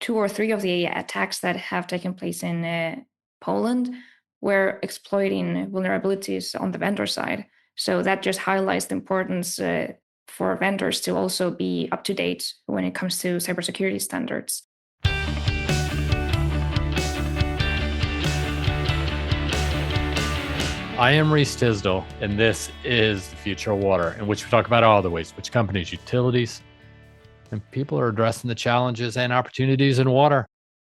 two or three of the attacks that have taken place in Poland were exploiting vulnerabilities on the vendor side. So that just highlights the importance for vendors to also be up to date when it comes to cybersecurity standards. I am Reese Tisdale, and this is The Future of Water, in which we talk about all the ways which companies, utilities, and people are addressing the challenges and opportunities in water.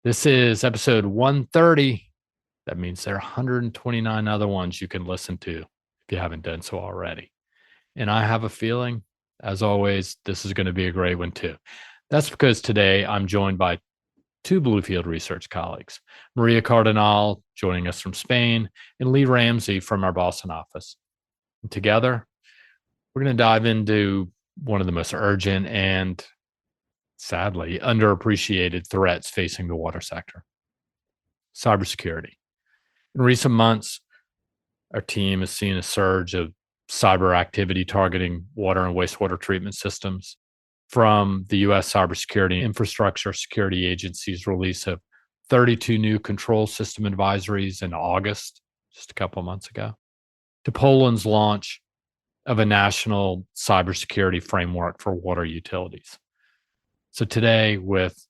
This is episode 130. That means there are 129 other ones you can listen to if you haven't done so already. And I have a feeling, as always, this is going to be a great one too. That's because today I'm joined by two Bluefield Research colleagues, Maria Cardenal joining us from Spain and Leigh Ramsey from our Boston office. And together, we're going to dive into one of the most urgent and sadly underappreciated threats facing the water sector: cybersecurity. In recent months, our team has seen a surge of cyber activity targeting water and wastewater treatment systems, from the U.S. Cybersecurity Infrastructure Security Agency's release of 32 new control system advisories in August, just a couple of months ago, to Poland's launch of a national cybersecurity framework for water utilities. So today, with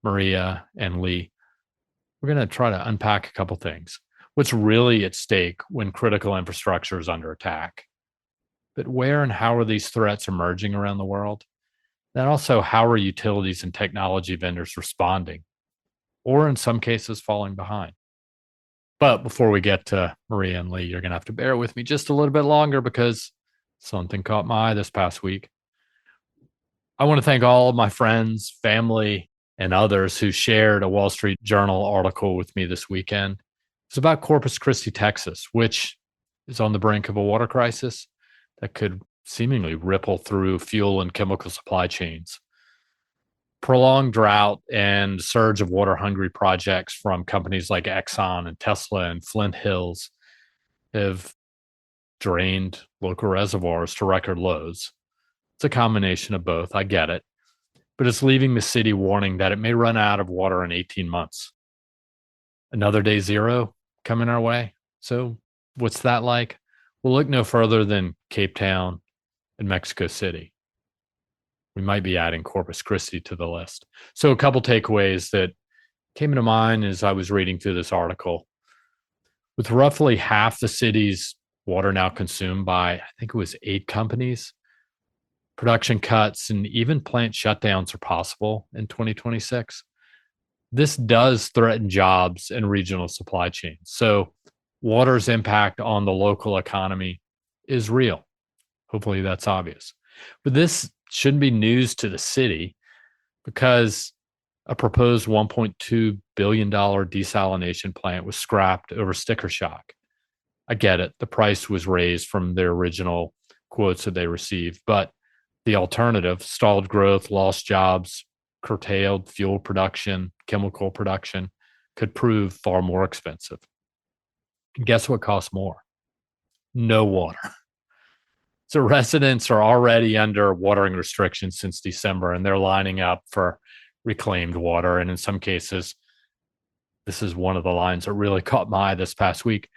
Maria and Leigh, we're going to try to unpack a couple things. What's really at stake when critical infrastructure is under attack? But where and how are these threats emerging around the world? And also, how are utilities and technology vendors responding, or in some cases, falling behind? But before we get to Maria and Leigh, you're going to have to bear with me just a little bit longer because something caught my eye this past week. I want to thank all of my friends, family, and others who shared a Wall Street Journal article with me this weekend. It's about Corpus Christi, Texas, which is on the brink of a water crisis that could seemingly ripple through fuel and chemical supply chains. Prolonged drought and surge of water-hungry projects from companies like Exxon and Tesla and Flint Hills have drained local reservoirs to record lows. It's a combination of both, I get it, but it's leaving the city warning that it may run out of water in 18 months. Another day zero coming our way. So what's that like? We'll look no further than Cape Town and Mexico City. We might be adding Corpus Christi to the list. So a couple takeaways that came into mind as I was reading through this article. With roughly half the city's water now consumed by, I think it was 8 companies, production cuts and even plant shutdowns are possible in 2026. This does threaten jobs and regional supply chains. So water's impact on the local economy is real. Hopefully that's obvious. But this shouldn't be news to the city because a proposed $1.2 billion desalination plant was scrapped over sticker shock. I get it. The price was raised from their original quotes that they received, but the alternative, stalled growth, lost jobs, curtailed fuel production, chemical production, could prove far more expensive. And guess what costs more? No water. So residents are already under watering restrictions since December, and they're lining up for reclaimed water. And in some cases, this is one of the lines that really caught my eye this past week.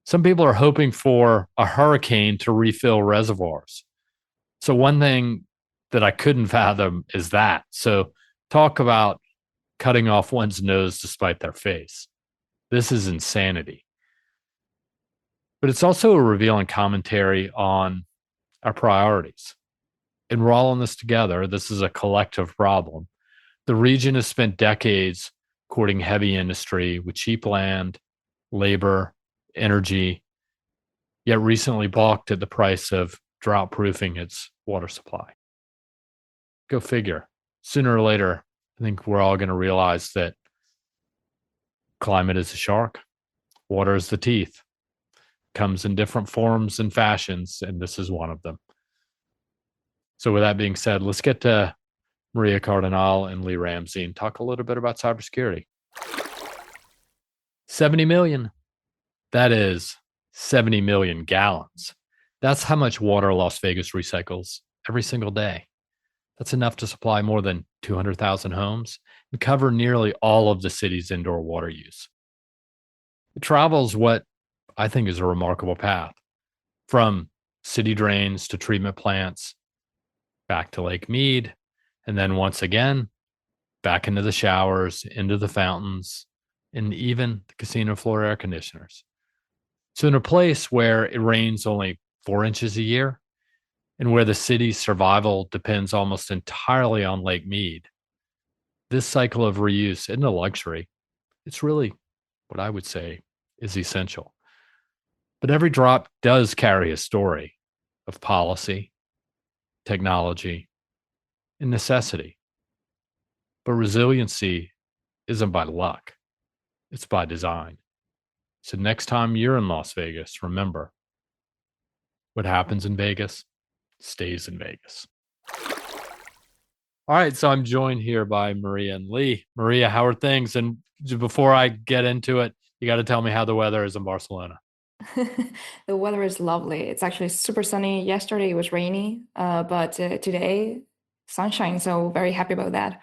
Some people are hoping for a hurricane to refill reservoirs. So one thing that I couldn't fathom is that. So talk about cutting off one's nose to spite their face. This is insanity. But it's also a revealing commentary on our priorities. And we're all in this together. This is a collective problem. The region has spent decades courting heavy industry with cheap land, labor, energy, yet recently balked at the price of drought-proofing its water supply. Go figure. Sooner or later, I think we're all going to realize that climate is a shark, water is the teeth. Comes in different forms and fashions, and this is one of them. So with that being said, let's get to Maria Cardenal and Leigh Ramsey and talk a little bit about cybersecurity. 70 million. That is 70 million gallons. That's how much water Las Vegas recycles every single day. That's enough to supply more than 200,000 homes and cover nearly all of the city's indoor water use. It travels what I think is a remarkable path from city drains to treatment plants, back to Lake Mead, and then once again, back into the showers, into the fountains, and even the casino floor air conditioners. So, in a place where it rains only 4 inches a year and where the city's survival depends almost entirely on Lake Mead, this cycle of reuse isn't a luxury. It's really what I would say is essential. But every drop does carry a story of policy, technology, and necessity. But resiliency isn't by luck, it's by design. So next time you're in Las Vegas, remember what happens in Vegas stays in Vegas. All right, so I'm joined here by Maria and Leigh. Maria, how are things? And before I get into it, you got to tell me how the weather is in Barcelona. The weather is lovely. It's actually super sunny. Yesterday it was rainy, but today sunshine. So very happy about that.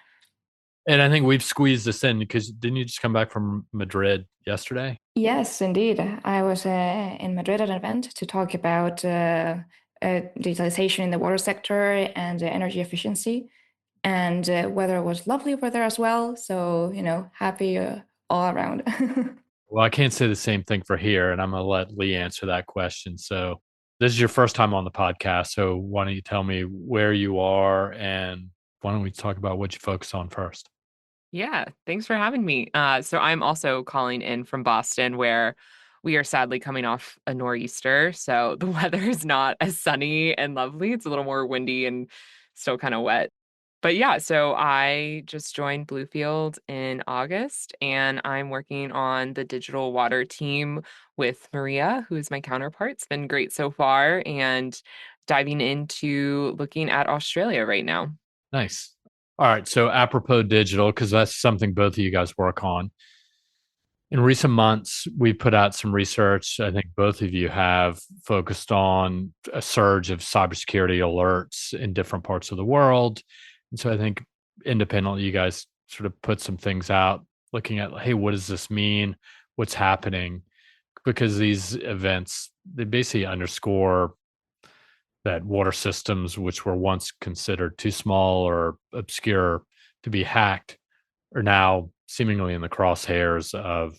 And I think we've squeezed this in because didn't you just come back from Madrid yesterday? Yes, indeed. I was in Madrid at an event to talk about digitalization in the water sector and energy efficiency. And weather was lovely weather as well. So, happy all around. Well, I can't say the same thing for here, and I'm going to let Leigh answer that question. So, this is your first time on the podcast. So, why don't you tell me where you are and why don't we talk about what you focus on first? Yeah, thanks for having me. So I'm also calling in from Boston, where we are sadly coming off a nor'easter. So the weather is not as sunny and lovely. It's a little more windy and still kind of wet. But yeah, so I just joined Bluefield in August, and I'm working on the digital water team with Maria, who is my counterpart. It's been great so far, and diving into looking at Australia right now. Nice. All right. So, apropos digital, because that's something both of you guys work on. In recent months, we've put out some research. I think both of you have focused on a surge of cybersecurity alerts in different parts of the world. And so I think independently, you guys sort of put some things out looking at, hey, what does this mean? What's happening? Because these events, they basically underscore that water systems, which were once considered too small or obscure to be hacked, are now seemingly in the crosshairs of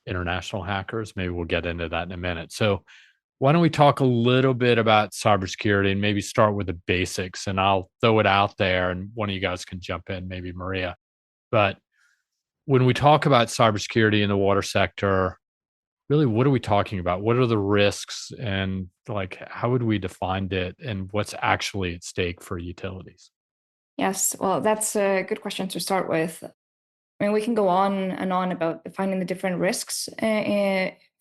international hackers. Maybe we'll get into that in a minute. So, why don't we talk a little bit about cybersecurity and maybe start with the basics? And I'll throw it out there, and one of you guys can jump in, maybe Maria. But when we talk about cybersecurity in the water sector, really, what are we talking about? What are the risks, and like, how would we define it, and what's actually at stake for utilities? Yes, well, that's a good question to start with. I mean, we can go on and on about defining the different risks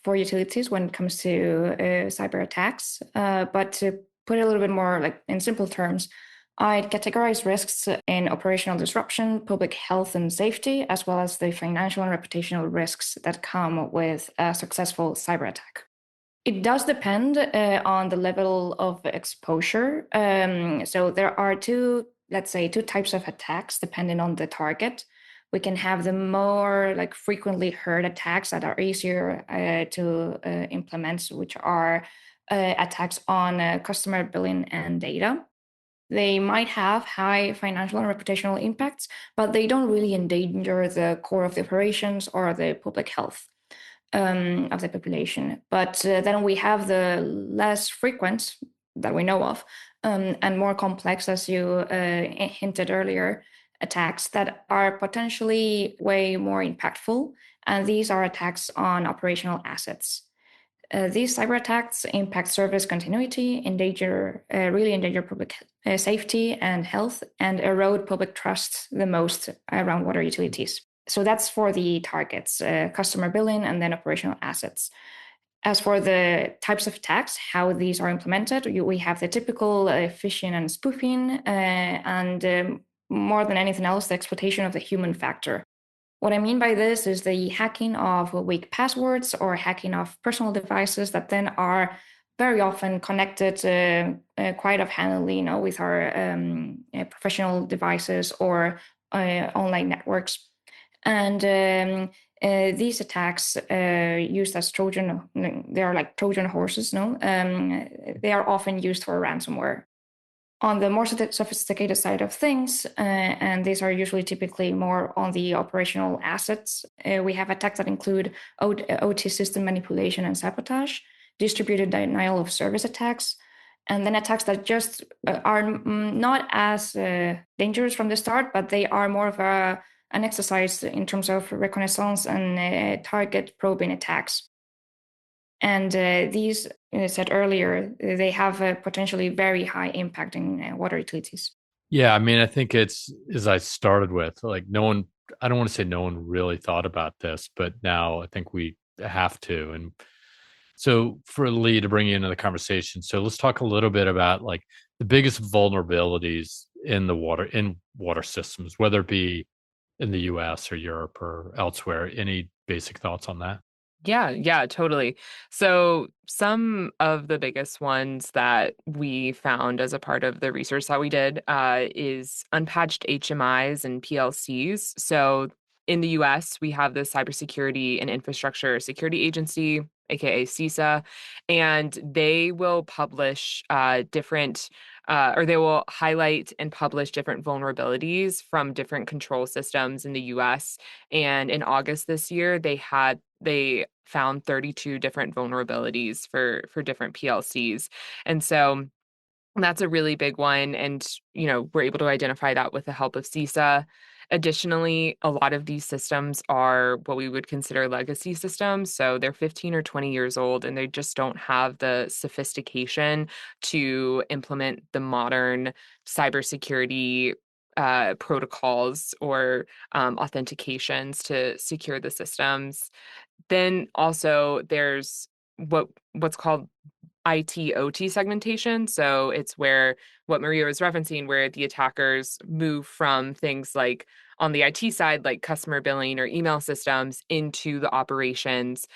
for utilities when it comes to cyber attacks. But to put it a little bit more like in simple terms, I'd categorize risks in operational disruption, public health and safety, as well as the financial and reputational risks that come with a successful cyber attack. It does depend on the level of exposure. So there are let's say, two types of attacks depending on the target. We can have the more like frequently heard attacks that are easier to implement, which are attacks on customer billing and data. They might have high financial and reputational impacts, but they don't really endanger the core of the operations or the public health of the population. But then we have the less frequent that we know of and more complex, as you hinted earlier, attacks that are potentially way more impactful. And these are attacks on operational assets. These cyber attacks impact service continuity, really endanger public safety and health, and erode public trust the most around water utilities. So that's for the targets, customer billing, and then operational assets. As for the types of attacks, how these are implemented, we have the typical phishing and spoofing, and more than anything else, the exploitation of the human factor. What I mean by this is the hacking of weak passwords or hacking of personal devices that then are very often connected quite offhandedly, with our professional devices or online networks. And these attacks used as Trojan, they are like Trojan horses, no? They are often used for ransomware. On the more sophisticated side of things, and these are usually typically more on the operational assets, we have attacks that include OT system manipulation and sabotage, distributed denial of service attacks, and then attacks that just are not as dangerous from the start, but they are more of an exercise in terms of reconnaissance and target probing attacks. And these, as I said earlier, they have a potentially very high impact in water utilities. Yeah, I mean, I think it's as I started with, like no one, I don't want to say no one really thought about this, but now I think we have to. And so for Leigh to bring you into the conversation, so let's talk a little bit about like the biggest vulnerabilities in water systems, whether it be in the US or Europe or elsewhere. Any basic thoughts on that? Yeah, totally. So, some of the biggest ones that we found as a part of the research that we did is unpatched HMIs and PLCs. So, in the US, we have the Cybersecurity and Infrastructure Security Agency, aka CISA, and they will publish or they will highlight and publish different vulnerabilities from different control systems in the US. And in August this year, they found 32 different vulnerabilities for different PLCs. And so that's a really big one. And, we're able to identify that with the help of CISA. Additionally, a lot of these systems are what we would consider legacy systems. So they're 15 or 20 years old and they just don't have the sophistication to implement the modern cybersecurity protocols or authentications to secure the systems. Then also there's what's called IT/OT segmentation. So it's where what Maria was referencing, where the attackers move from things like on the IT side, like customer billing or email systems, into the operations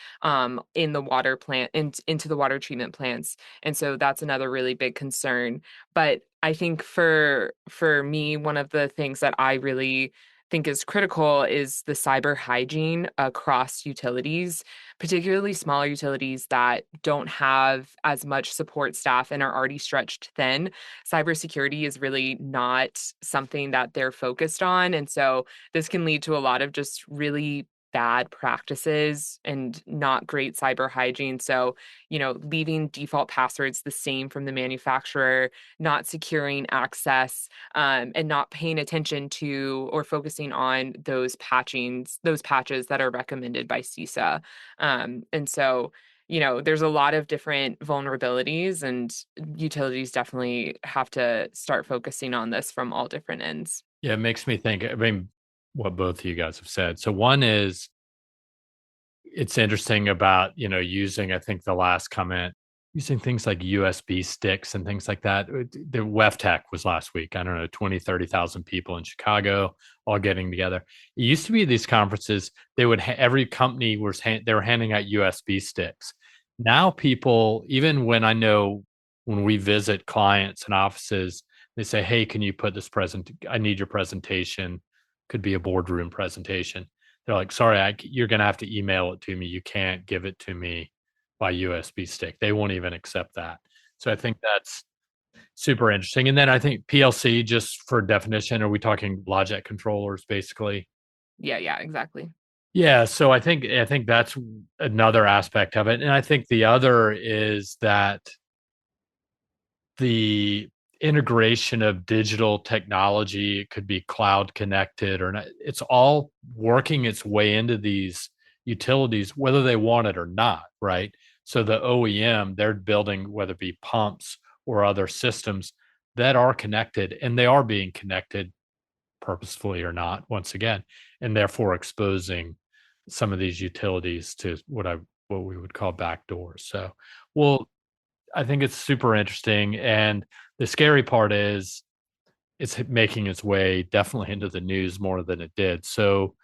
in the water plant, into the water treatment plants. And so that's another really big concern. But I think for me, one of the things that I really think is critical is the cyber hygiene across utilities, particularly smaller utilities that don't have as much support staff and are already stretched thin. Cybersecurity is really not something that they're focused on. And so this can lead to a lot of just really bad practices and not great cyber hygiene. So, leaving default passwords the same from the manufacturer, not securing access, and not paying attention to or focusing on those patches that are recommended by CISA. And so, there's a lot of different vulnerabilities, and utilities definitely have to start focusing on this from all different ends. Yeah, it makes me think. I mean, what both of you guys have said. So one is it's interesting about, using, I think the last comment, using things like USB sticks and things like that. The WEFTech was last week. I don't know, 20, 30,000 people in Chicago all getting together. It used to be these conferences, they would, every company they were handing out USB sticks. Now people, even when I know when we visit clients and offices, they say, hey, can you put this I need your presentation. Could be a boardroom presentation. They're like, sorry, you're going to have to email it to me. You can't give it to me by USB stick. They won't even accept that. So I think that's super interesting. And then I think PLC, just for definition, are we talking logic controllers basically? Yeah, exactly. Yeah, so I think that's another aspect of it. And I think the other is that the integration of digital technology, it could be cloud connected or not, it's all working its way into these utilities whether they want it or not, right? So the OEM, they're building, whether it be pumps or other systems that are connected, and they are being connected purposefully or not, once again, and therefore exposing some of these utilities to what we would call backdoors. So well, I think it's super interesting. And the scary part is it's making its way definitely into the news more than it did. So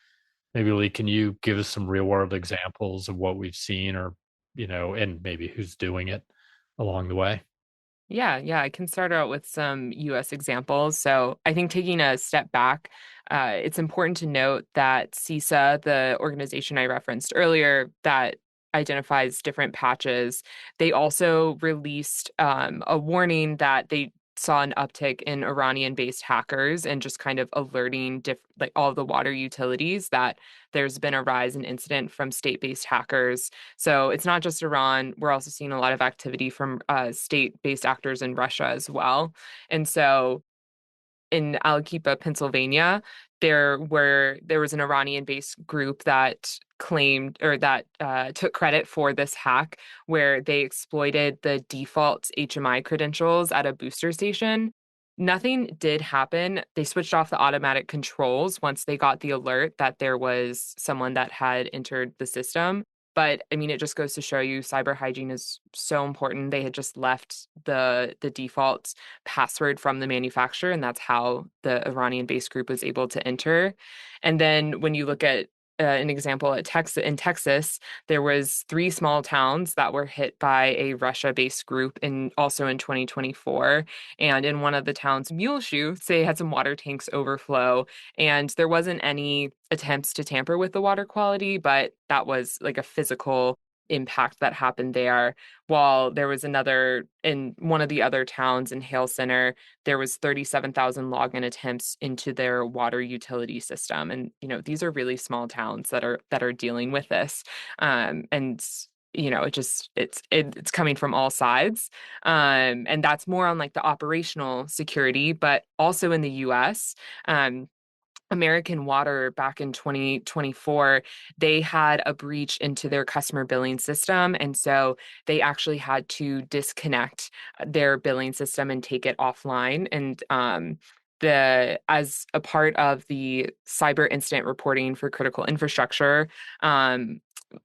maybe Leigh, can you give us some real world examples of what we've seen or, and maybe who's doing it along the way? Yeah, I can start out with some US examples. So I think taking a step back, it's important to note that CISA, the organization I referenced earlier, that identifies different patches, they also released a warning that they saw an uptick in Iranian-based hackers and just kind of alerting like all the water utilities that there's been a rise in incident from state-based hackers. So it's not just Iran. We're also seeing a lot of activity from state-based actors in Russia as well. And so in Aliquippa, Pennsylvania, there was an Iranian-based group that claimed or that took credit for this hack where they exploited the default HMI credentials at a booster station. Nothing did happen. They switched off the automatic controls once they got the alert that there was someone that had entered the system. But I mean, it just goes to show you cyber hygiene is so important. They had just left the default password from the manufacturer, and that's how the Iranian-based group was able to enter. And then when you look at an example at in Texas, there was 3 small towns that were hit by a Russia-based group also in 2024. And in one of the towns, Muleshoe, say had some water tanks overflow, and there wasn't any attempts to tamper with the water quality, but that was like a physical impact that happened there. While there was another in one of the other towns in Hale Center, there was 37,000 login attempts into their water utility system. And, these are really small towns that are dealing with this. And it's coming from all sides. And that's more on like the operational security, but also in the US. American Water back in 2024, they had a breach into their customer billing system. And so they actually had to disconnect their billing system and take it offline. And as a part of the cyber incident reporting for critical infrastructure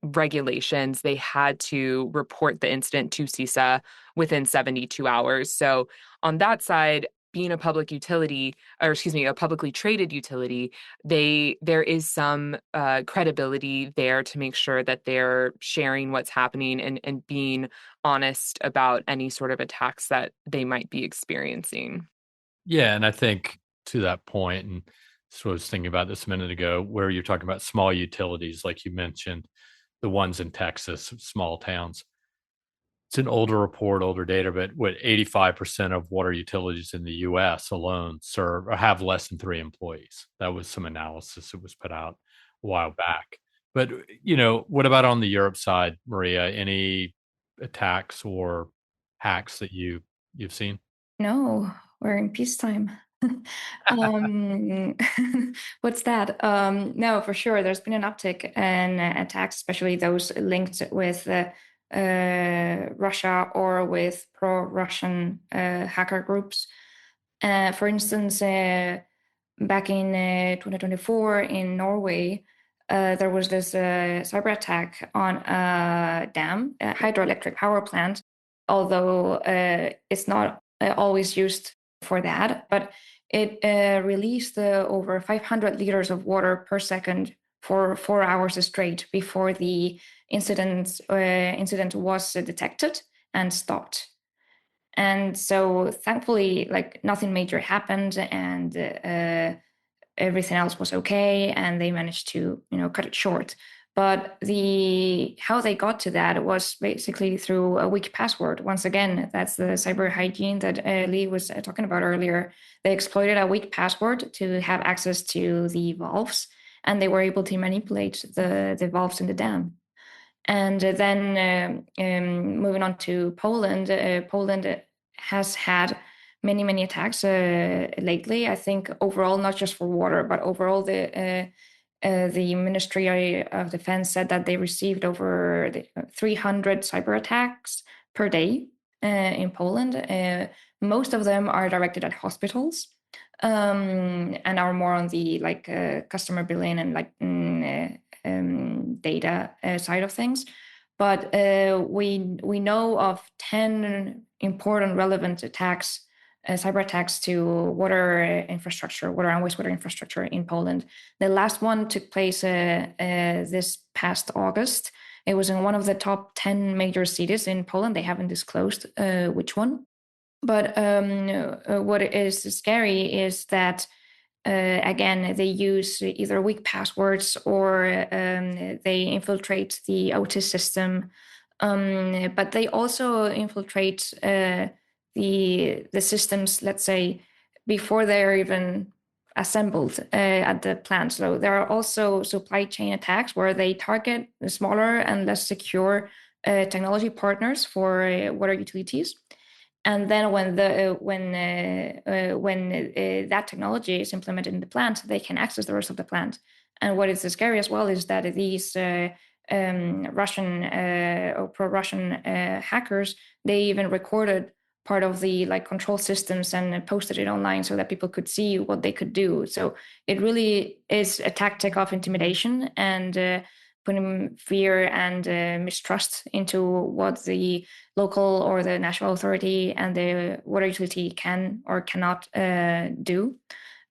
regulations, they had to report the incident to CISA within 72 hours. So on that side, being a public utility, or excuse me, a publicly traded utility, there is some credibility there to make sure that they're sharing what's happening and being honest about any sort of attacks that they might be experiencing. Yeah, and I think to that point, and so I was thinking about this a minute ago, where you're talking about small utilities, like you mentioned, the ones in Texas, small towns. It's an older report, older data, but 85% of water utilities in the US alone serve or have less than 3 employees. That was some analysis that was put out a while back. But, what about on the Europe side, Maria? Any attacks or hacks that you've seen? No, we're in peacetime. um, what's that? No, for sure. There's been an uptick in attacks, especially those linked with Russia or with pro-Russian hacker groups. For instance, back in 2024 in Norway, there was this cyber attack on a dam, a hydroelectric power plant, although it's not always used for that, but it released over 500 liters of water per second for 4 hours straight before the incident was detected and stopped. And so thankfully, like nothing major happened, and everything else was okay, and they managed to cut it short. But how they got to that was basically through a weak password. Once again, that's the cyber hygiene that Leigh was talking about earlier. They exploited a weak password to have access to the valves, and they were able to manipulate the valves in the dam. And then moving on to Poland, Poland has had many attacks lately. I think overall, not just for water, but overall, the Ministry of Defense said that they received over 300 cyber attacks per day in Poland. Most of them are directed at hospitals and are more on the customer billing and data side of things. But we know of 10 important relevant attacks, cyber attacks to water infrastructure, water and wastewater infrastructure in Poland. The last one took place this past August. It was in one of the top 10 major cities in Poland. They haven't disclosed which one. But what is scary is that, again, they use either weak passwords or they infiltrate the OT system. But they also infiltrate the systems, let's say, before they're even assembled at the plant. So there are also supply chain attacks where they target the smaller and less secure technology partners for water utilities. And then when that technology is implemented in the plant, they can access the rest of the plant. And what is scary as well is that these Russian or pro-Russian hackers, they even recorded part of the control systems and posted it online so that people could see what they could do. So it really is a tactic of intimidation and putting fear and mistrust into what the local or the national authority and the water utility can or cannot do.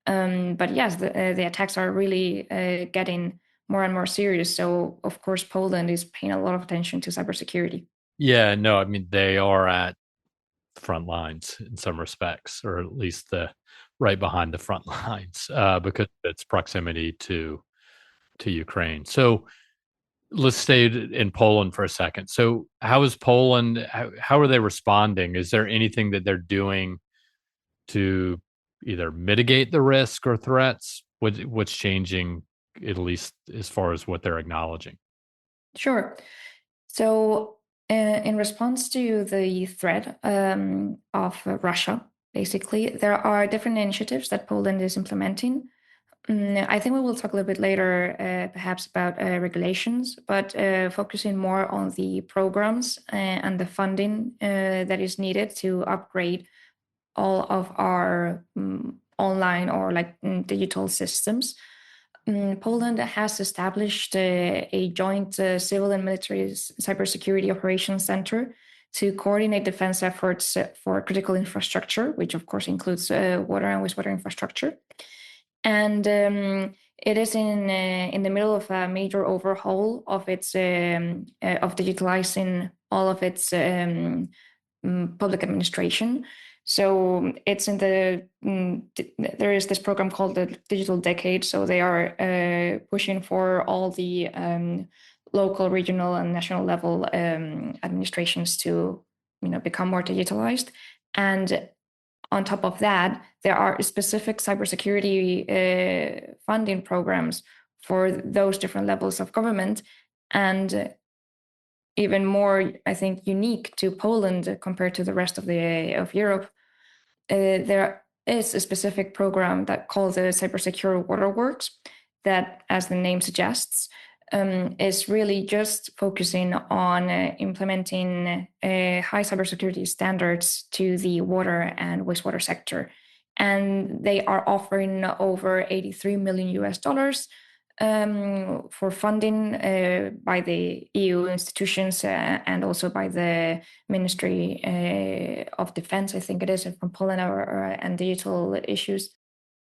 But yes, the attacks are really getting more and more serious. So, of course, Poland is paying a lot of attention to cybersecurity. Yeah, no, I mean, they are at the front lines in some respects, or at least the right behind the front lines, because of its proximity to Ukraine. So let's stay in Poland for a second. So how is Poland, how are they responding? Is there anything that they're doing to either mitigate the risk or threats? What's changing, at least as far as what they're acknowledging? Sure. So, in response to the threat of Russia, basically, there are different initiatives that Poland is implementing. I think we will talk a little bit later, perhaps about regulations, but focusing more on the programs and the funding that is needed to upgrade all of our online or digital systems. Poland has established a joint civil and military cybersecurity operations center to coordinate defense efforts for critical infrastructure, which of course includes water and wastewater infrastructure. And it is in the middle of a major overhaul of its of digitalizing all of its public administration. So it's in there is this program called the Digital Decade. So they are pushing for all the local, regional, and national level administrations to become more digitalized. And on top of that, there are specific cybersecurity funding programs for those different levels of government, and even more, I think, unique to Poland compared to the rest of Europe. There is a specific program that called the Cybersecure Waterworks that, as the name suggests, is really just focusing on implementing high cybersecurity standards to the water and wastewater sector. And they are offering over 83 million US dollars for funding by the EU institutions and also by the Ministry of Defense, I think it is, from Poland, and digital issues.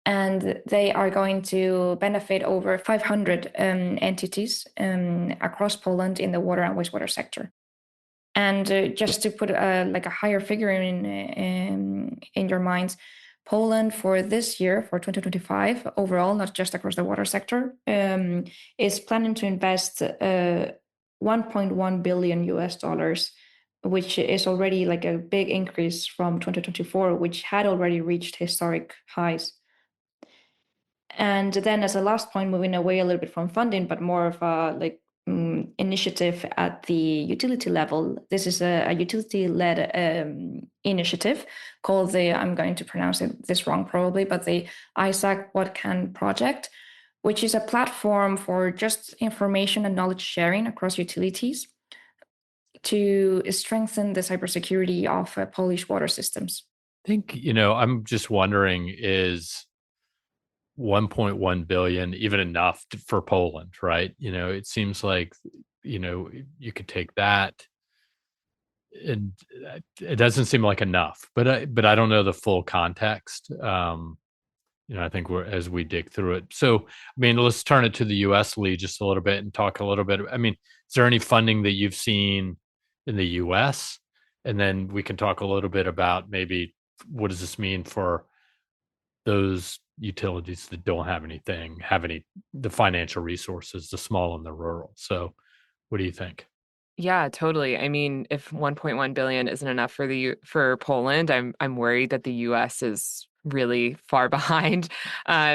And they are going to benefit over 500 entities across Poland in the water and wastewater sector. And just to put a higher figure in your minds, Poland for this year, for 2025, overall, not just across the water sector, is planning to invest 1.1 billion US dollars, which is already a big increase from 2024, which had already reached historic highs. And then, as a last point, moving away a little bit from funding, but more of a initiative at the utility level. This is a utility-led initiative called I'm going to pronounce this wrong probably, but the ISAC What Can project, which is a platform for just information and knowledge sharing across utilities to strengthen the cybersecurity of Polish water systems. I think, I'm just wondering, is 1.1 billion even enough for Poland, right? It seems like, you could take that, and it doesn't seem like enough, but I don't know the full context. I think as we dig through it. So, I mean, let's turn it to the US, Leigh, just a little bit and talk a little bit. I mean, is there any funding that you've seen in the US? And then we can talk a little bit about maybe what does this mean for those utilities that don't have anything, the financial resources, the small and the rural. So what do you think? Yeah, totally. I mean, if 1.1 billion isn't enough for for Poland, I'm worried that the US is really far behind.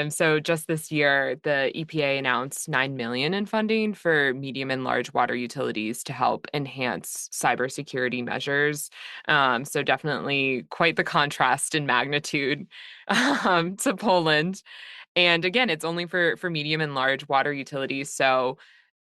So just this year, the EPA announced 9 million in funding for medium and large water utilities to help enhance cybersecurity measures. So definitely quite the contrast in magnitude to Poland. And again, it's only for medium and large water utilities. So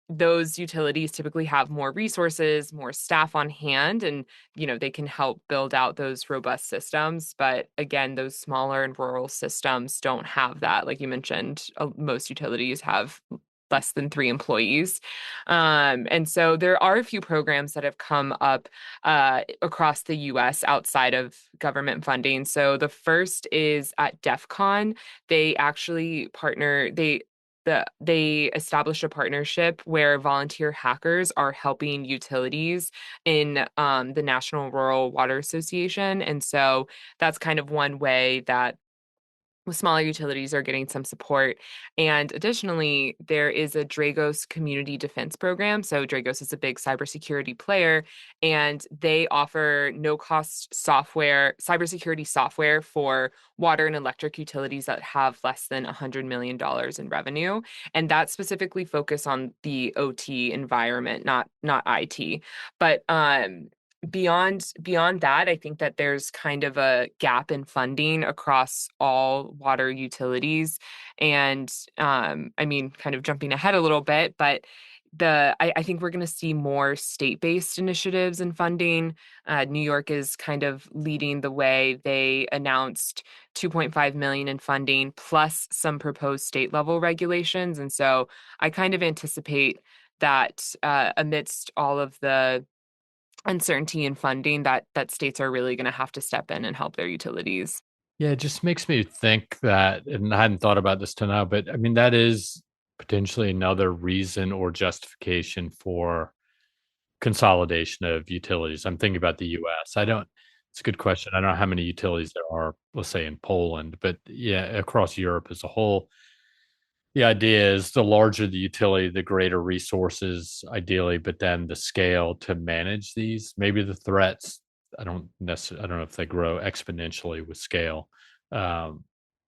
those utilities typically have more resources, more staff on hand, and they can help build out those robust systems. But again, those smaller and rural systems don't have that. Like you mentioned, most utilities have less than 3 employees. And so there are a few programs that have come up across the US outside of government funding. So the first is at DEF CON. They actually they established a partnership where volunteer hackers are helping utilities in the National Rural Water Association. And so that's kind of one way that smaller utilities are getting some support. And additionally, there is a Dragos community defense program. So Dragos is a big cybersecurity player, and they offer no-cost software, cybersecurity software for water and electric utilities that have less than $100 million in revenue. And that specifically focus on the OT environment, not IT. But beyond that, I think that there's kind of a gap in funding across all water utilities. And I mean, kind of jumping ahead a little bit, but I think we're going to see more state-based initiatives and funding. New York is kind of leading the way. They announced 2.5 million in funding plus some proposed state level regulations. And so I kind of anticipate that amidst all of the uncertainty in funding, that states are really going to have to step in and help their utilities. Yeah, it just makes me think that, and I hadn't thought about this till now, but I mean, that is potentially another reason or justification for consolidation of utilities. I'm thinking about the US. It's a good question. I don't know how many utilities there are, let's say in Poland, but yeah, across Europe as a whole. The idea is the larger the utility, the greater resources, ideally, but then the scale to manage these. Maybe the threats, I don't know if they grow exponentially with scale, um,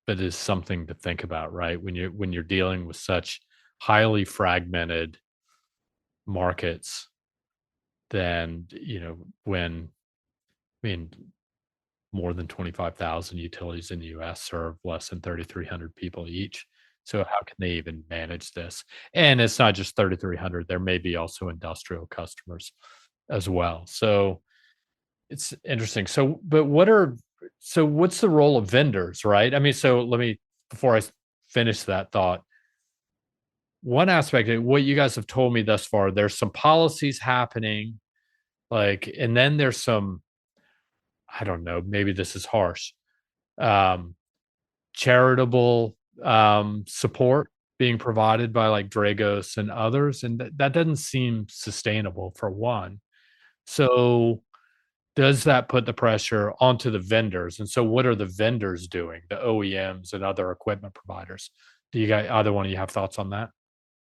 but it's something to think about, right? When you're dealing with such highly fragmented markets, then when I mean more than 25,000 utilities in the US serve less than 3,300 people each. So how can they even manage this? And it's not just 3,300, there may be also industrial customers as well. So it's interesting. So what's the role of vendors, right? I mean, so before I finish that thought, one aspect of what you guys have told me thus far, there's some policies happening, and then there's some, I don't know, maybe this is harsh, um, charitable support being provided by like Dragos and others, and that doesn't seem sustainable for one. So does that put the pressure onto the vendors? And so what are the vendors doing, the OEMs and other equipment providers? Do you guys, either one of you have thoughts on that?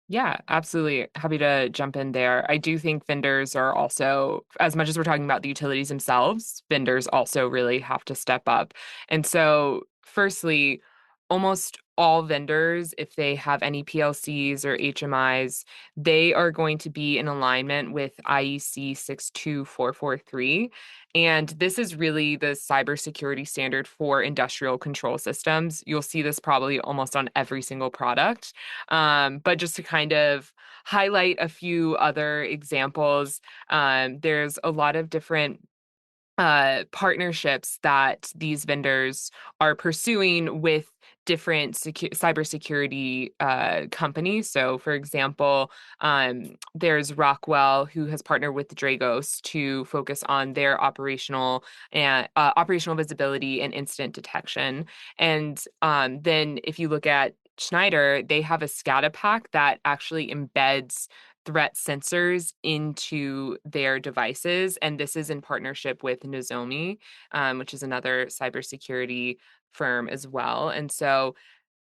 Yeah, absolutely. Happy to jump in there. I do think vendors are also, as much as we're talking about the utilities themselves, vendors also really have to step up. And so, firstly, almost all vendors, if they have any PLCs or HMIs, they are going to be in alignment with IEC 62443. And this is really the cybersecurity standard for industrial control systems. You'll see this probably almost on every single product. But just to kind of highlight a few other examples, there's a lot of different partnerships that these vendors are pursuing with different cybersecurity companies. So, for example, there's Rockwell, who has partnered with Dragos to focus on their operational visibility and incident detection. And then, if you look at Schneider, they have a SCADA pack that actually embeds threat sensors into their devices. And this is in partnership with Nozomi, which is another cybersecurity firm as well. And so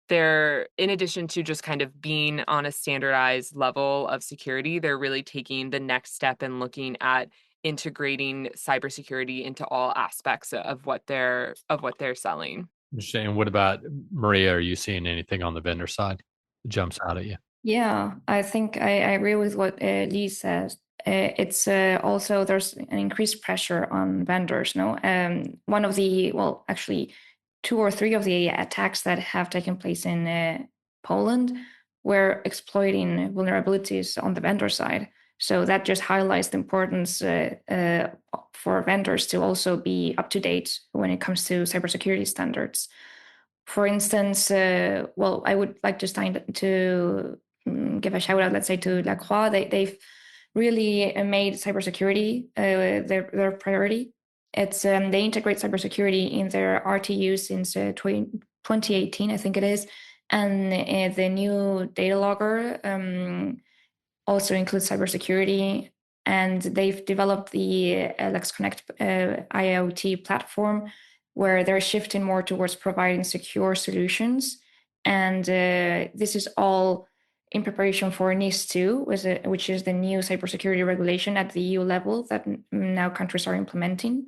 they're, in addition to just kind of being on a standardized level of security, they're really taking the next step and looking at integrating cybersecurity into all aspects of what they're selling. Interesting. And what about Maria? Are you seeing anything on the vendor side that jumps out at you? Yeah, I think I agree with what Leigh says. It's also there's an increased pressure on vendors. No, one of the well, actually, two or three of the attacks that have taken place in Poland were exploiting vulnerabilities on the vendor side. So that just highlights the importance for vendors to also be up to date when it comes to cybersecurity standards. For instance, well, I would like to give a shout out, let's say, to La Croix. They've really made cybersecurity their priority. It's they integrate cybersecurity in their RTU since 2018, I think it is, and the new data logger also includes cybersecurity. And they've developed the Lex Connect IoT platform, where they're shifting more towards providing secure solutions. And this is all in preparation for NIS2, which is the new cybersecurity regulation at the EU level that now countries are implementing.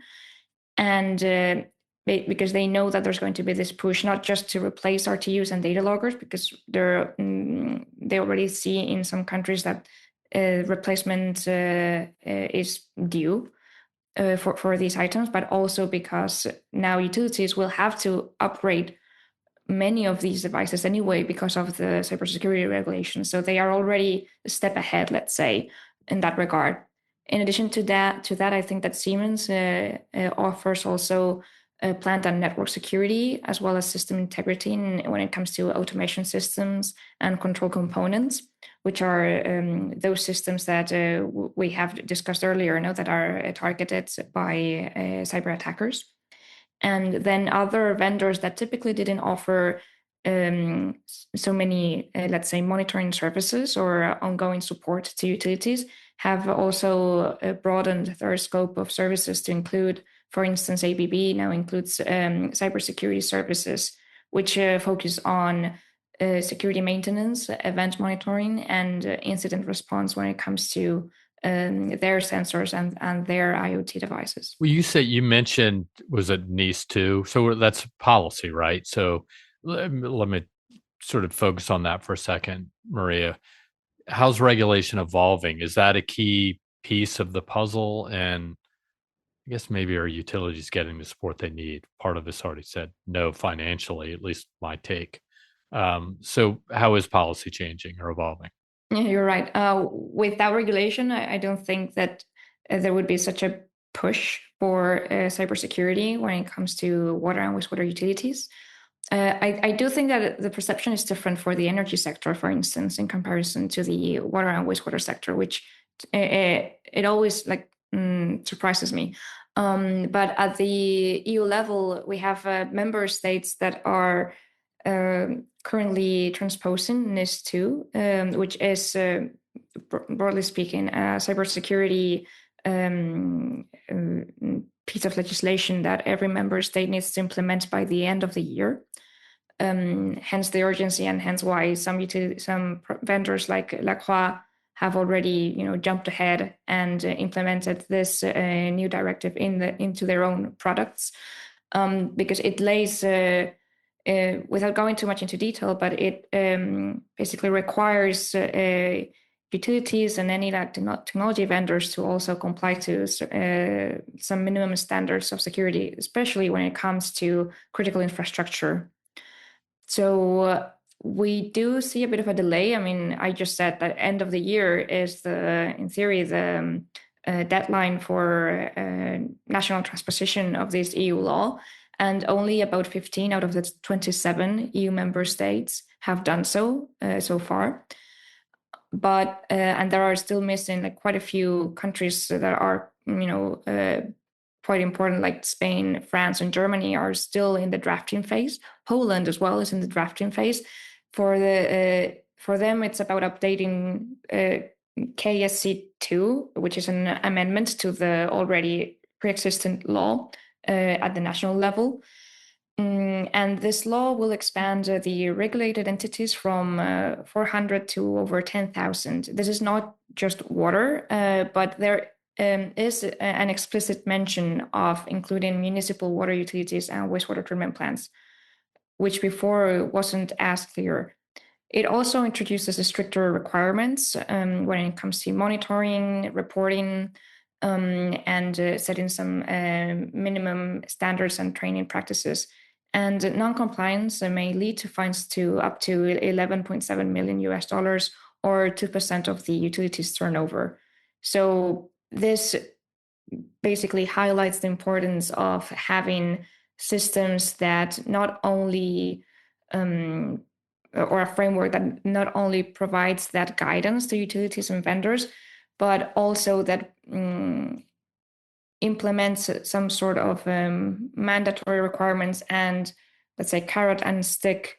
And because they know that there's going to be this push, not just to replace RTUs and data loggers, because they already see in some countries that replacement is due for these items, but also because now utilities will have to upgrade many of these devices anyway because of the cybersecurity regulations. So they are already a step ahead, let's say, in that regard. In addition to that, I think that Siemens offers also plant and network security, as well as system integrity when it comes to automation systems and control components, which are those systems that we have discussed earlier, that are targeted by cyber attackers. And then other vendors that typically didn't offer so many, let's say, monitoring services or ongoing support to utilities have also broadened their scope of services to include, for instance, ABB now includes cybersecurity services, which focus on security maintenance, event monitoring, and incident response when it comes to their sensors and their IoT devices. Well, you mentioned, was it NIS2? So that's policy, right? So let me sort of focus on that for a second, Maria. How's regulation evolving? Is that a key piece of the puzzle? And I guess maybe are utilities getting the support they need? Part of this already said no financially, at least my take. So how is policy changing or evolving? Yeah, you're right. Without regulation, I don't think that there would be such a push for cybersecurity when it comes to water and wastewater utilities. I do think that the perception is different for the energy sector, for instance, in comparison to the water and wastewater sector, which it always surprises me. But at the EU level, we have member states that are currently transposing NIS2, which is, broadly speaking, a cybersecurity piece of legislation that every member state needs to implement by the end of the year. Hence the urgency, and hence why some vendors like La Croix have already, jumped ahead and implemented this new directive into their own products, because it lays. Without going too much into detail, but it basically requires utilities and any technology vendors to also comply to some minimum standards of security, especially when it comes to critical infrastructure. So we do see a bit of a delay. I mean, I just said that end of the year is in theory, the deadline for national transposition of this EU law. And only about 15 out of the 27 EU member states have done so far. But and there are still missing quite a few countries that are quite important, like Spain, France, and Germany are still in the drafting phase. Poland as well is in the drafting phase. For them, it's about updating KSC2, which is an amendment to the already pre-existing law at the national level. And this law will expand the regulated entities from 400 to over 10,000. This is not just water, but there is an explicit mention of including municipal water utilities and wastewater treatment plants, which before wasn't as clear. It also introduces stricter requirements when it comes to monitoring, reporting, and setting some minimum standards and training practices. And non-compliance may lead to fines to up to 11.7 million US dollars or 2% of the utilities turnover. So this basically highlights the importance of having systems that not only or a framework that not only provides that guidance to utilities and vendors, but also that implements some sort of mandatory requirements and, let's say, carrot and stick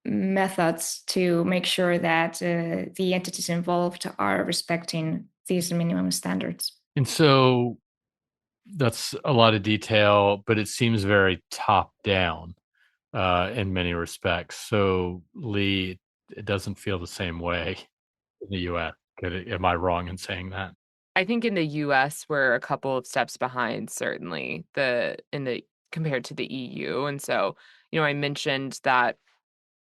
methods to make sure that the entities involved are respecting these minimum standards. And so that's a lot of detail, but it seems very top down in many respects. So, Leigh, it doesn't feel the same way in the US. Am I wrong in saying that? I think in the US we're a couple of steps behind, certainly, compared to the EU. And so, I mentioned that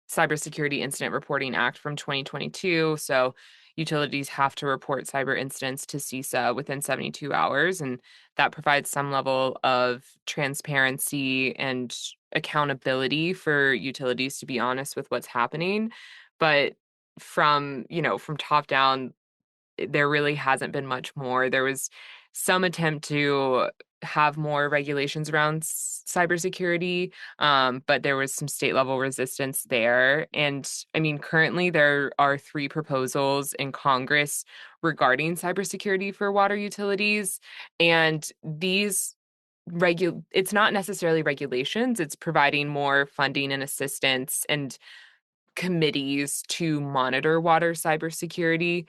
Cybersecurity Incident Reporting Act from 2022. So utilities have to report cyber incidents to CISA within 72 hours. And that provides some level of transparency and accountability for utilities to be honest with what's happening. But from top down, there really hasn't been much more. There was some attempt to have more regulations around cybersecurity, but there was some state level resistance there. And I mean, currently there are 3 proposals in Congress regarding cybersecurity for water utilities, and it's not necessarily regulations, it's providing more funding and assistance and committees to monitor water cybersecurity.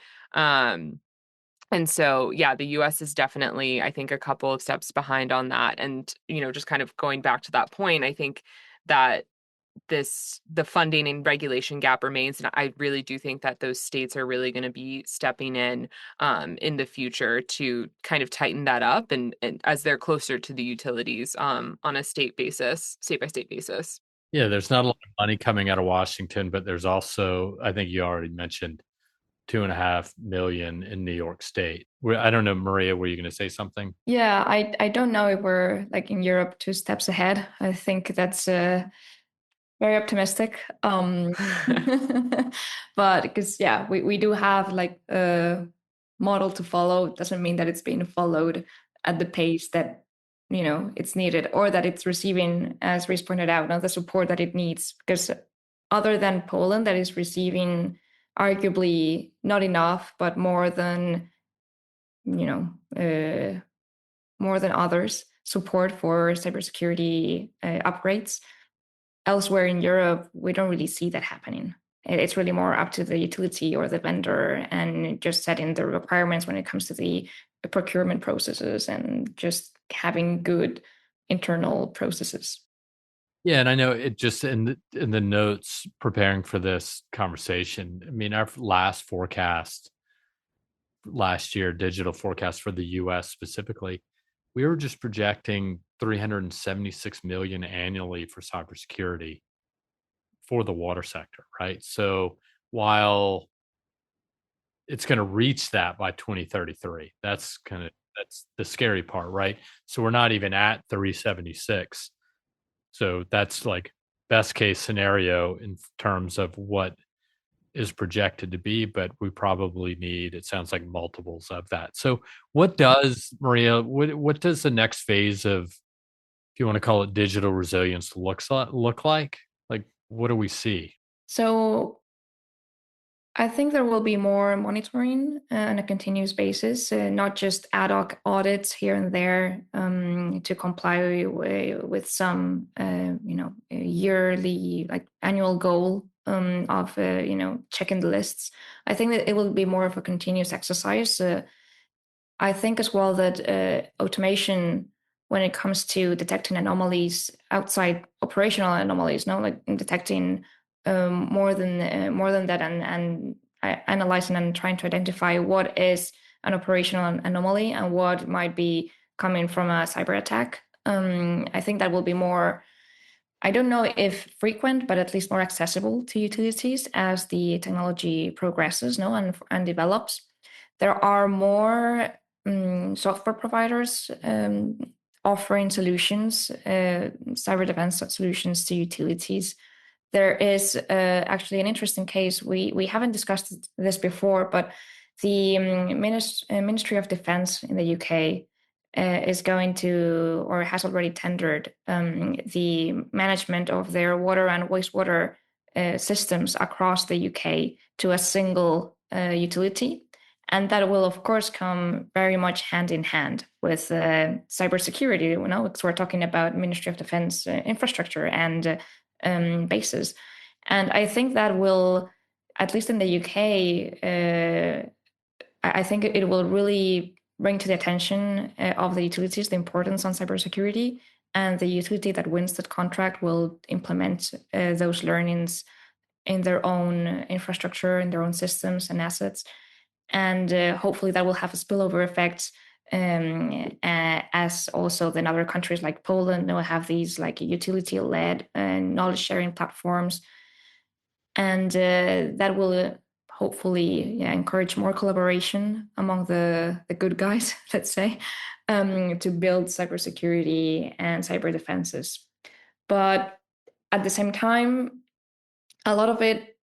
And so, yeah, the US is definitely, I think, a couple of steps behind on that. And, just kind of going back to that point, I think that the funding and regulation gap remains. And I really do think that those states are really going to be stepping in the future to kind of tighten that up and as they're closer to the utilities on a state by state basis. Yeah, there's not a lot of money coming out of Washington, but there's also, I think you already mentioned, 2.5 million in New York State. I don't know, Maria, were you going to say something? Yeah, I don't know if we're like in Europe 2 steps ahead. I think that's very optimistic. But because, yeah, we do have like a model to follow. It doesn't mean that it's being followed at the pace that, it's needed, or that it's receiving, as Reese pointed out, the support that it needs. Because other than Poland, that is receiving arguably not enough, but more than, more than others, support for cybersecurity upgrades. Elsewhere in Europe, we don't really see that happening. It's really more up to the utility or the vendor and just setting the requirements when it comes to the procurement processes and just having good internal processes. Yeah, and I know it just in the notes preparing for this conversation. I mean, our last forecast last year, digital forecast for the US specifically, we were just projecting 376 million annually for cybersecurity for the water sector, right? So while it's going to reach that by 2033, that's the scary part, right? So we're not even at 376. So that's like best case scenario in terms of what is projected to be, but we probably need, it sounds like, multiples of that. So what does, Maria, what does the next phase of, if you want to call it digital resilience, look like? Like, what do we see? So I think there will be more monitoring on a continuous basis, not just ad hoc audits here and there to comply with some, yearly, like annual goal of checking the lists. I think that it will be more of a continuous exercise. I think as well that automation, when it comes to detecting anomalies outside operational anomalies, no, like detecting more than that, and analyzing and trying to identify what is an operational anomaly and what might be coming from a cyber attack. I think that will be more, I don't know if frequent, but at least more accessible to utilities as the technology progresses, no, and develops. There are more software providers offering solutions, cyber defense solutions to utilities. There is actually an interesting case. We haven't discussed this before, but the Ministry of Defense in the UK is going to, or has already tendered, the management of their water and wastewater systems across the UK to a single utility. And that will, of course, come very much hand in hand with cybersecurity. Because we're talking about Ministry of Defense infrastructure and bases. And I think that will, at least in the UK, I think it will really bring to the attention of the utilities the importance on cybersecurity, and the utility that wins that contract will implement those learnings in their own infrastructure, in their own systems and assets. And hopefully that will have a spillover effect, as also then other countries like Poland will have these like utility-led knowledge sharing platforms. And that will hopefully encourage more collaboration among the good guys, let's say, to build cybersecurity and cyber defenses. But at the same time, a lot of it,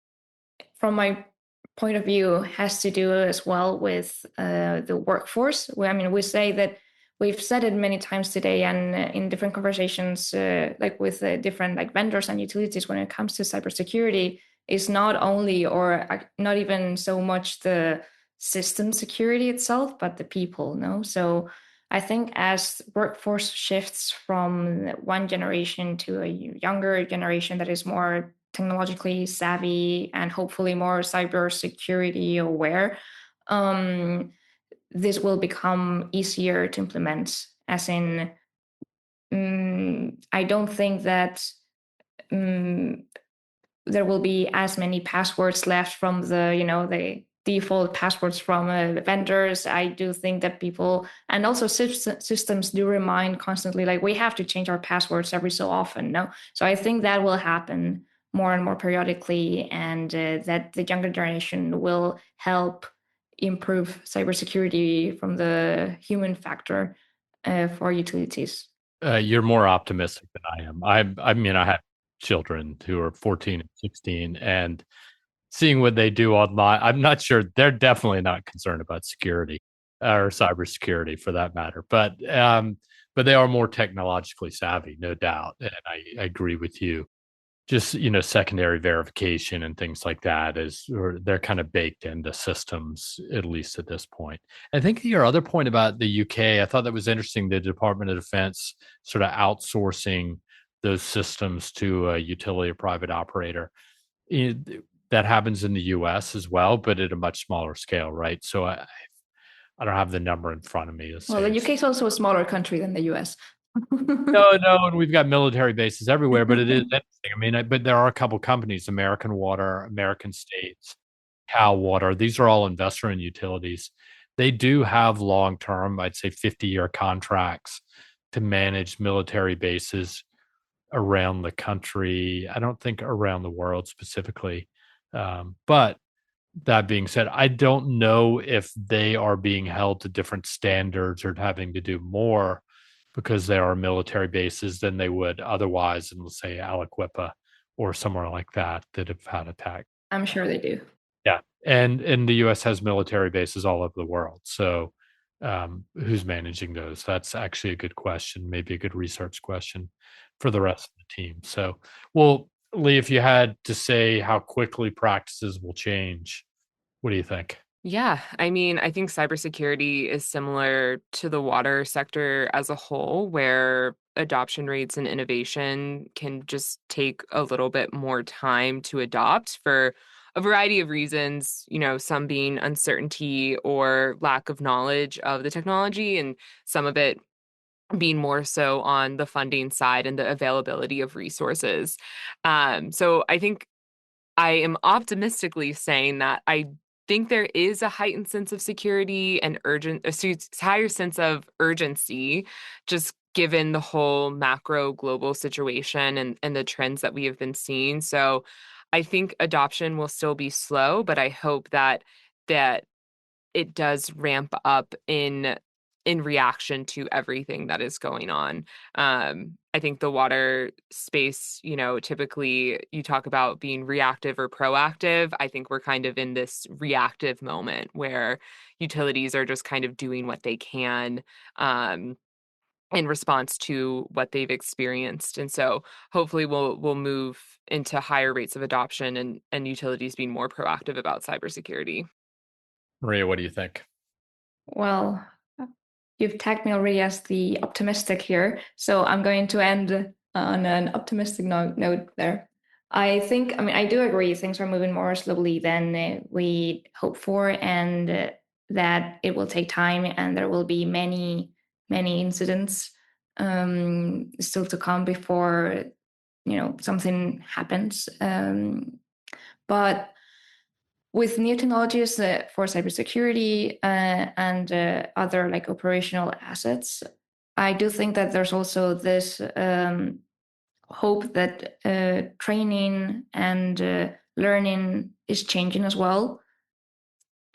from my point of view, has to do as well with the workforce. We say that, we've said it many times today and in different conversations, like with different like vendors and utilities, when it comes to cybersecurity, is not only, or not even so much, the system security itself, but the people. No, so I think as workforce shifts from one generation to a younger generation that is more technologically savvy and hopefully more cybersecurity aware, this will become easier to implement. As in, I don't think that there will be as many passwords left from the default passwords from vendors. I do think that people, and also systems, do remind constantly, like, we have to change our passwords every so often. No, so I think that will happen more and more periodically, and that the younger generation will help improve cybersecurity from the human factor for utilities. You're more optimistic than I am. I mean, I have children who are 14 and 16, and seeing what they do online, I'm not sure, they're definitely not concerned about security or cybersecurity for that matter. But they are more technologically savvy, no doubt. And I agree with you. Just, secondary verification and things like that or they're kind of baked into systems, at least at this point. I think your other point about the UK, I thought that was interesting. The Department of Defense sort of outsourcing those systems to a utility or private operator. That happens in the US as well, but at a much smaller scale, right? So I don't have the number in front of me. Well, the UK is also a smaller country than the US. No, and we've got military bases everywhere, but it is interesting. I mean, but there are a couple companies: American Water, American States, Cal Water. These are all investor-owned utilities. They do have long-term, I'd say 50-year contracts to manage military bases around the country. I don't think around the world specifically. But that being said, I don't know if they are being held to different standards or having to do more because they are military bases than they would otherwise in, let's say, Aliquippa or somewhere like that have had attacked. I'm sure they do. Yeah. And the US has military bases all over the world. So who's managing those? That's actually a good question, maybe a good research question for the rest of the team. So, well, Leigh, if you had to say how quickly practices will change, what do you think? Yeah, I mean, I think cybersecurity is similar to the water sector as a whole, where adoption rates and innovation can just take a little bit more time to adopt for a variety of reasons, some being uncertainty or lack of knowledge of the technology, and some of it being more so on the funding side and the availability of resources. So I think I am optimistically saying that I think there is a heightened sense of security and higher sense of urgency, just given the whole macro global situation and the trends that we have been seeing. So I think adoption will still be slow, but I hope that it does ramp up in reaction to everything that is going on. I think the water space, typically you talk about being reactive or proactive. I think we're kind of in this reactive moment where utilities are just kind of doing what they can in response to what they've experienced. And so hopefully we'll move into higher rates of adoption and utilities being more proactive about cybersecurity. Maria, what do you think? Well, you've tagged me already as the optimistic here, so I'm going to end on an optimistic note there. I do agree things are moving more slowly than we hope for, and that it will take time, and there will be many, many incidents still to come before something happens. But with new technologies for cybersecurity and other like operational assets, I do think that there's also this hope that training and learning is changing as well.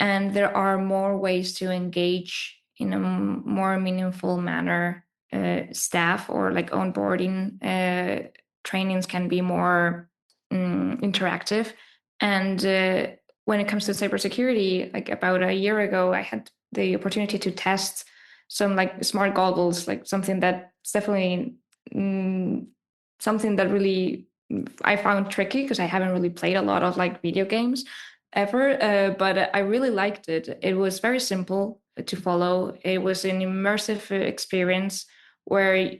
And there are more ways to engage in a more meaningful manner staff, or like onboarding trainings can be more interactive. And when it comes to cybersecurity, like about a year ago, I had the opportunity to test some like smart goggles, like something that's definitely something that really I found tricky because I haven't really played a lot of like video games ever, but I really liked it. It was very simple to follow. It was an immersive experience where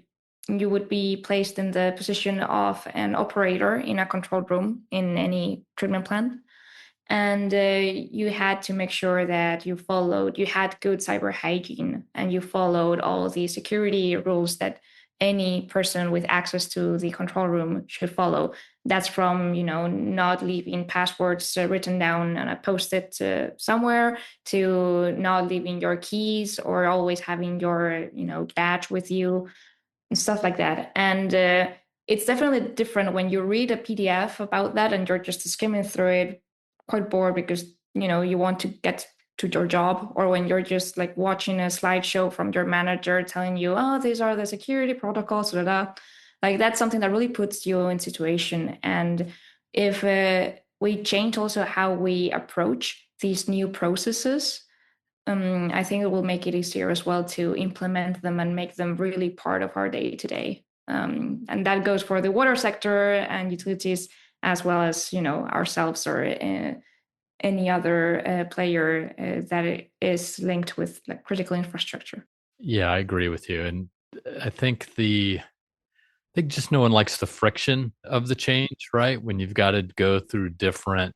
you would be placed in the position of an operator in a control room in any treatment plant. And you had to make sure that you had good cyber hygiene, and you followed all the security rules that any person with access to the control room should follow. That's from, not leaving passwords written down on a post-it somewhere, to not leaving your keys, or always having your, badge with you, and stuff like that. And it's definitely different when you read a PDF about that and you're just skimming through it, quite bored because you want to get to your job, or when you're just like watching a slideshow from your manager telling you, oh, these are the security protocols, blah, blah. Like that's something that really puts you in situation. And if we change also how we approach these new processes, I think it will make it easier as well to implement them and make them really part of our day to day. And that goes for the water sector and utilities, as well as ourselves, or any other player that is linked with like critical infrastructure. Yeah, I agree with you. And I think just no one likes the friction of the change, right? When you've got to go through different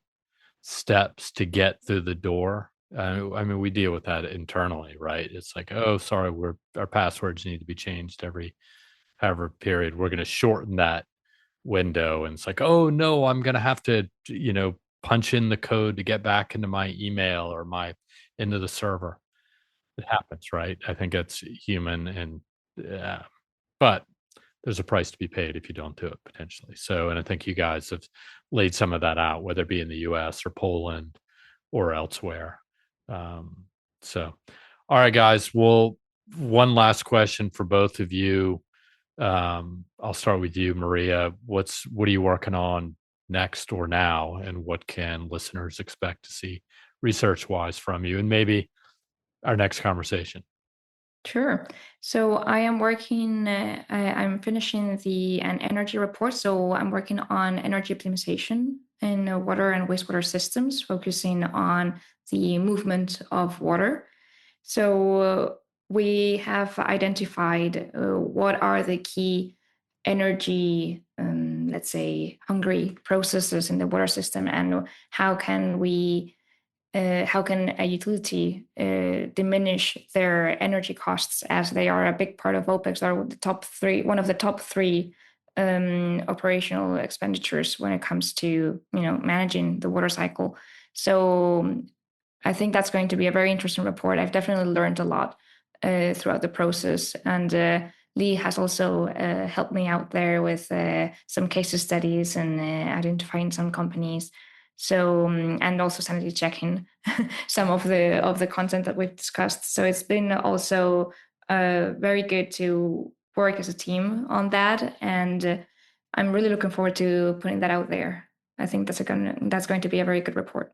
steps to get through the door. I mean, we deal with that internally, right? It's like, oh, sorry, our passwords need to be changed every however period. We're going to shorten that window, and it's like, oh no, I'm going to have to, punch in the code to get back into my email or into the server. It happens, right? I think it's human, and but there's a price to be paid if you don't do it potentially. So, and I think you guys have laid some of that out, whether it be in the US or Poland or elsewhere. So, all right, guys. Well, one last question for both of you. I'll start with you, Maria. What are you working on next or now, and what can listeners expect to see research wise from you, and maybe our next conversation? Sure. So I am working, I'm finishing an energy report. So I'm working on energy optimization in water and wastewater systems, focusing on the movement of water. So we have identified what are the key energy, let's say, hungry processes in the water system, and how can a utility diminish their energy costs, as they are a big part of OPEX, are one of the top three operational expenditures when it comes to managing the water cycle. So I think that's going to be a very interesting report. I've definitely learned a lot throughout the process, and Leigh has also helped me out there with some case studies and identifying some companies. So and also sanity checking some of the content that we've discussed. So it's been also very good to work as a team on that, and I'm really looking forward to putting that out there. I think that's going to be a very good report.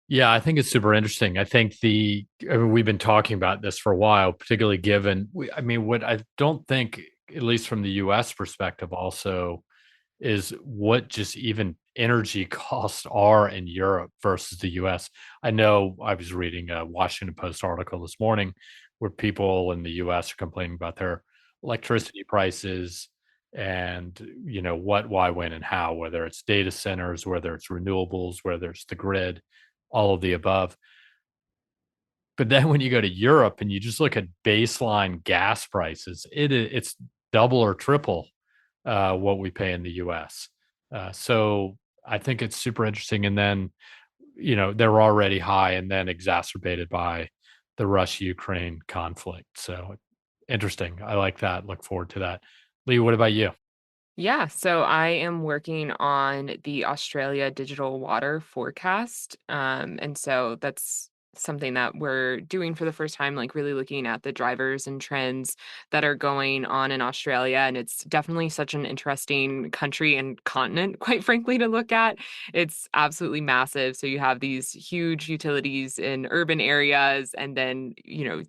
Yeah, I think it's super interesting. I think we've been talking about this for a while, particularly given, what I don't think, at least from the US perspective, also is what just even energy costs are in Europe versus the US. I know I was reading a Washington Post article this morning where people in the US are complaining about their electricity prices and, what, why, when, and how, whether it's data centers, whether it's renewables, whether it's the grid, all of the above. But then when you go to Europe and you just look at baseline gas prices, it's double or triple what we pay in the US. So I think it's super interesting. And then, they're already high and then exacerbated by the Russia-Ukraine conflict. So interesting. I like that. Look forward to that. Leigh, what about you? Yeah, so I am working on the Australia Digital Water Forecast. And so that's something that we're doing for the first time, like really looking at the drivers and trends that are going on in Australia. And it's definitely such an interesting country and continent, quite frankly, to look at. It's absolutely massive. So you have these huge utilities in urban areas, and then,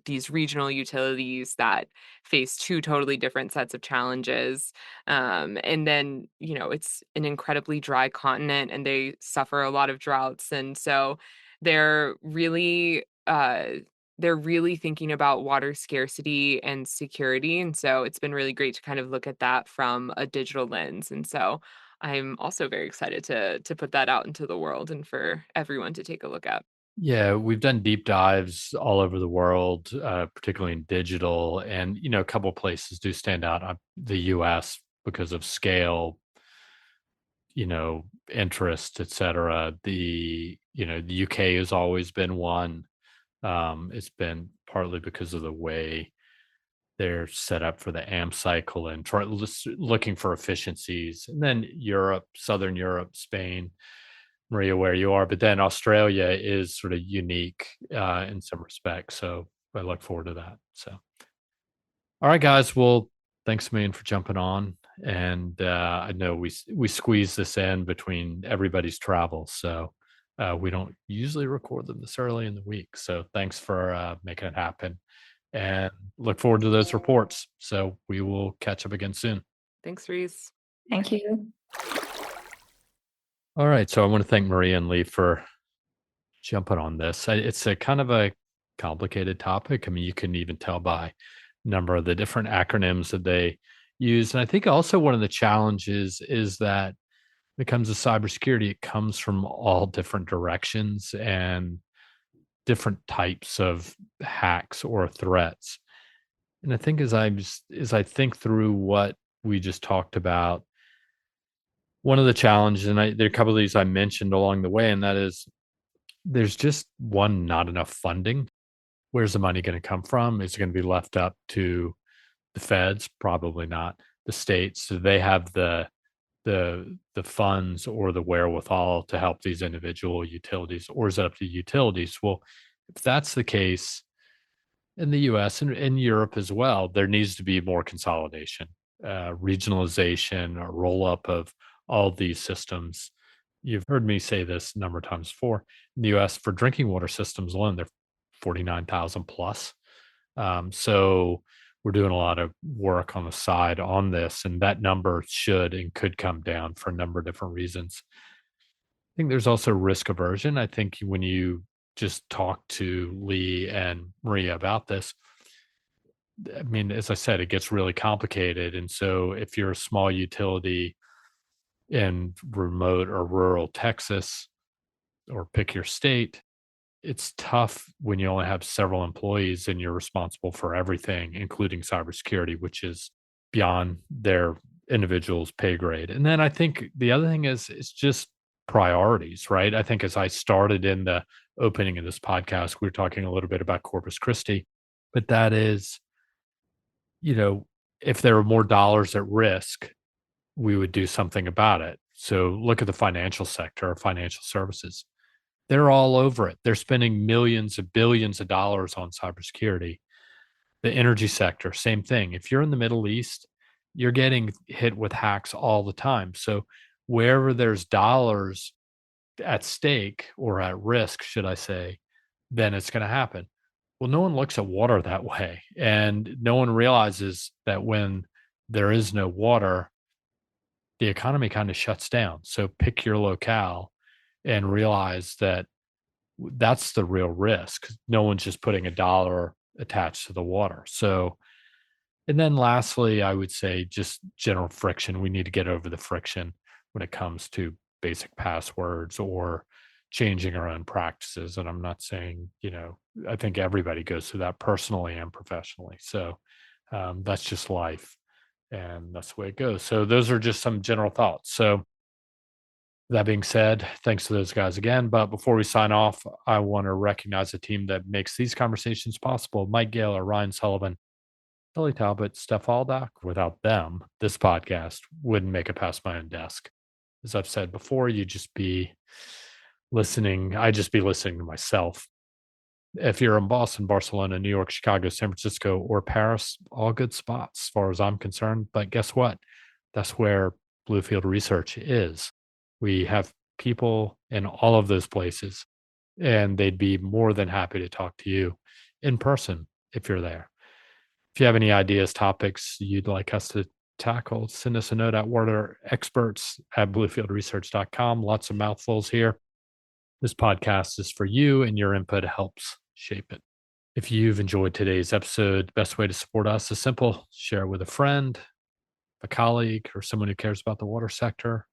these regional utilities that face two totally different sets of challenges. And then, it's an incredibly dry continent and they suffer a lot of droughts. And so they're really, they're really thinking about water scarcity and security. And so it's been really great to kind of look at that from a digital lens. And so I'm also very excited to put that out into the world and for everyone to take a look at. Yeah, we've done deep dives all over the world, particularly in digital, and a couple of places do stand out. The U.S. because of scale, interest, et cetera. The UK has always been one. It's been partly because of the way they're set up for the AMP cycle and looking for efficiencies. And then Europe, Southern Europe, Spain, Maria, where you are. But then Australia is sort of unique in some respects. So I look forward to that. So, all right, guys. Well, thanks a million for jumping on. And I know we squeeze this in between everybody's travels. So we don't usually record them this early in the week. So thanks for making it happen and look forward to those reports. So we will catch up again soon. Thanks, Reese. Thank you. All right. So I want to thank Maria and Leigh for jumping on this. It's a kind of a complicated topic. I mean, you can even tell by number of the different acronyms that they use. And I think also one of the challenges is that when it comes to cybersecurity, it comes from all different directions and different types of hacks or threats. And I think as I think through what we just talked about, one of the challenges, and there are a couple of these I mentioned along the way, and that is there's just not enough funding. Where's the money going to come from? Is it going to be left up to the feds? Probably not. The states, do they have the funds or the wherewithal to help these individual utilities, or is it up to utilities? Well, if that's the case, in the US and in Europe as well, there needs to be more consolidation, regionalization, a roll up of all of these systems. You've heard me say this a number of times before. In the US, for drinking water systems alone, they're 49,000 plus. So we're doing a lot of work on the side on this, and that number should and could come down for a number of different reasons. think there's also risk aversion. I think when you just talk to Leigh and Maria about this, I mean, as I said, it gets really complicated. And so if you're a small utility in remote or rural Texas, or pick your state, it's tough when you only have several employees and you're responsible for everything, including cybersecurity, which is beyond their individual's pay grade. And then I think the other thing is it's just priorities, right? I think as I started in the opening of this podcast, we were talking a little bit about Corpus Christi, but that is, you know, if there were more dollars at risk, we would do something about it. So look at the financial sector or financial services. They're all over it. They're spending millions of billions of dollars on cybersecurity. The energy sector, same thing. If you're in the Middle East, you're getting hit with hacks all the time. So wherever there's dollars at stake or at risk, should I say, then it's going to happen. Well, no one looks at water that way. And no one realizes that when there is no water, the economy kind of shuts down. So pick your locale and realize that that's the real risk. No one's just putting a dollar attached to the water. So, and then lastly, I would say just general friction. We need to get over the friction when it comes to basic passwords or changing our own practices. And I'm not saying, I think everybody goes through that personally and professionally. So that's just life. And that's the way it goes. So those are just some general thoughts. So that being said, thanks to those guys again. But before we sign off, I want to recognize the team that makes these conversations possible. Mike Gaylor, Ryan Sullivan, Billy Talbot, Steph Aldock. Without them, this podcast wouldn't make it past my own desk. As I've said before, you'd just be listening. I'd just be listening to myself. If you're in Boston, Barcelona, New York, Chicago, San Francisco, or Paris, all good spots as far as I'm concerned. But guess what? That's where Bluefield Research is. We have people in all of those places, and they'd be more than happy to talk to you in person if you're there. If you have any ideas, topics you'd like us to tackle, send us a note at waterexperts@bluefieldresearch.com. Lots of mouthfuls here. This podcast is for you, and your input helps shape it. If you've enjoyed today's episode, the best way to support us is simple. Share with a friend, a colleague, or someone who cares about the water sector.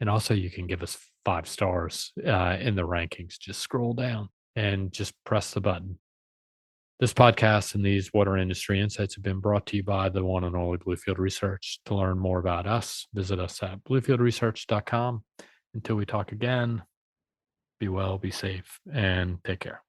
And also, you can give us 5 stars in the rankings. Just scroll down and just press the button. This podcast and these water industry insights have been brought to you by the one and only Bluefield Research. To learn more about us, visit us at bluefieldresearch.com. Until we talk again, be well, be safe, and take care.